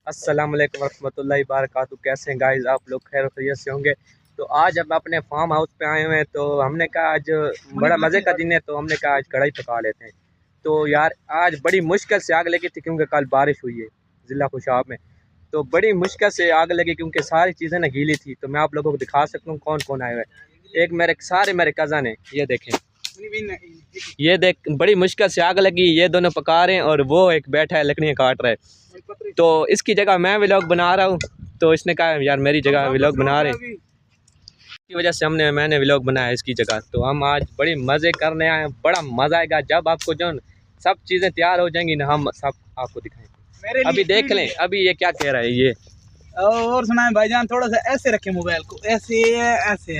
अस्सलाम वालेकुम रहमतुल्लाहि वबरकातुहू। कैसे हैं गाइस, आप लोग खैर खैरियत से होंगे। तो आज हम अपने फार्म हाउस पे आए हुए हैं, तो हमने कहा आज बड़ा मज़े का दिन है, तो हमने कहा आज कढ़ाई पका लेते हैं। तो यार आज बड़ी मुश्किल से आग लगी थी क्योंकि कल बारिश हुई है ज़िला खुशाब में। तो बड़ी मुश्किल से आग लगी क्योंकि सारी चीज़ें ना गीली थी। तो मैं आप लोगों को दिखा सकता हूँ कौन कौन आए हुए हैं। एक मेरे कज़न हैं, ये देखें, ये देख बड़ी मुश्किल से आग लगी, ये दोनों पका रहे हैं और वो एक बैठा है लकड़ियाँ काट रहा है। तो इसकी जगह मैं व्लॉग बना रहा हूँ, तो इसने कहा यार मेरी जगह व्लॉग बना रहे हैं, की वजह से मैंने व्लॉग बनाया इसकी जगह। तो हम आज बड़े मज़े करने आए हैं, बड़ा मज़ा आएगा जब आपको जो सब चीज़ें तैयार हो जाएंगी ना, हम सब आपको दिखाएंगे। अभी देख लें अभी ये क्या कह रहा है ये। और सुनाए भाईजान, थोड़ा सा ऐसे रखे मोबाइल को, ऐसे ऐसे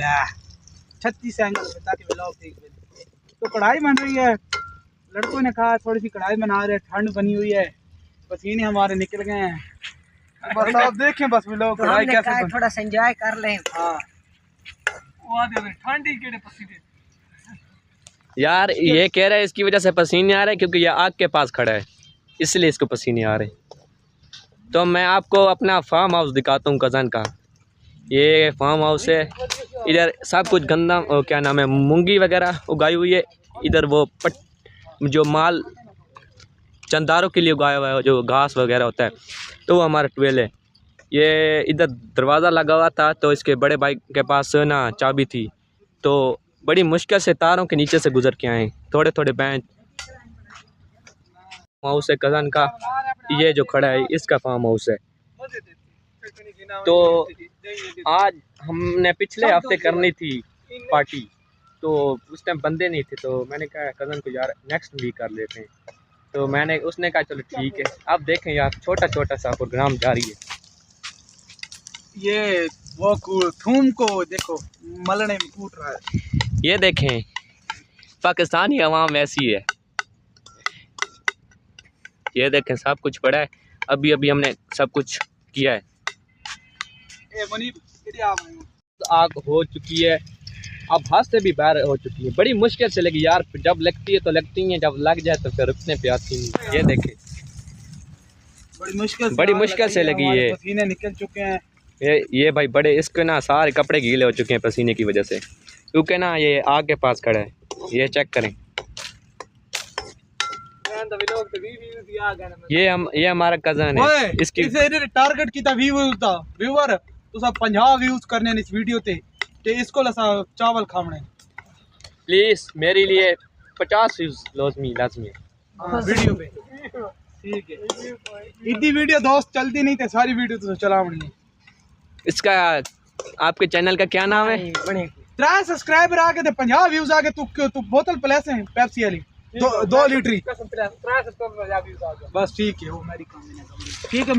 36 एंगल पे ताकि व्लॉग देख ले। तो कढ़ाई बन रही है, लड़कों ने कहा थोड़ी सी कढ़ाई बना रहे, ठंड बनी हुई है, पसीने हमारे निकल गए हैं। बस आप देखें बस व्लॉग तो कढ़ाई कैसे थोड़ा सा एंजॉय कर लें। हाँ ठंडी के पसीने यार ये कह रहा है इसकी वजह से पसीने आ रहे हैं क्योंकि ये आग के पास खड़ा है, इसलिए इसको पसीने आ रहे हैं। तो मैं आपको अपना फार्म हाउस दिखाता हूँ कज़न का। ये फार्म हाउस है, इधर सब कुछ गंदा क्या नाम है मूंगी वगैरह उगाई हुई है। इधर वो जो माल चंदारों के लिए उगाया हुआ है, जो घास वगैरह होता है, तो वो हमारा ट्वेल है। ये इधर दरवाज़ा लगा हुआ था, तो इसके बड़े भाई के पास ना चाबी थी, तो बड़ी मुश्किल से तारों के नीचे से गुजर के आए। थोड़े थोड़े बेंच हाउस है कज़न का, ये जो खड़ा है इसका फार्म हाउस है। तो आज हमने पिछले हफ्ते करनी थी पार्टी, तो उस टाइम बंदे नहीं थे, तो मैंने कहा कज़न को यार नेक्स्ट वीक कर लेते हैं। तो उसने कहा चलो ठीक है। अब देखें यार छोटा छोटा सा प्रोग्राम जारी है। ये वो थूम को देखो मलने में कूट रहा है। ये देखें पाकिस्तानी अवाम ऐसी है। ये देखें सब कुछ पड़ा है, अभी अभी हमने सब कुछ किया है। आग हो चुकी है, अब हाथ से भी बाहर हो चुकी है। बड़ी मुश्किल से लगी यार, जब लगती है तो लगती है, जब लग जाए तो फिर रुकने पे आती नहीं। ये देखें बड़ी मुश्किल से लगी है, पसीने निकल चुके हैं। ये भाई बड़े इसके ना सारे कपड़े गीले हो चुके हैं पसीने की वजह से, क्योंकि ना ये आग के पास खड़ा है। ये चेक करें, ये हमारा कज़न है। इसकी टारगेट किया व्यूअर तो सब 50 व्यूज करने इस वीडियो ते इसको लसा चावल खावने। प्लीज मेरे लिए 50 व्यूज लाजमी है वीडियो पे, ठीक है। इतनी वीडियो दोस्त चलती नहीं थे, सारी वीडियो तो चलावनी है। इसका आपके चैनल का क्या नाम है? 3 सब्सक्राइबर आ गए थे, 50 व्यूज आ गए। तू बोतल प्लेस है पेप्सी वाली 2 लीटरी, बस ठीक है। वो मेरी काम ठीक है।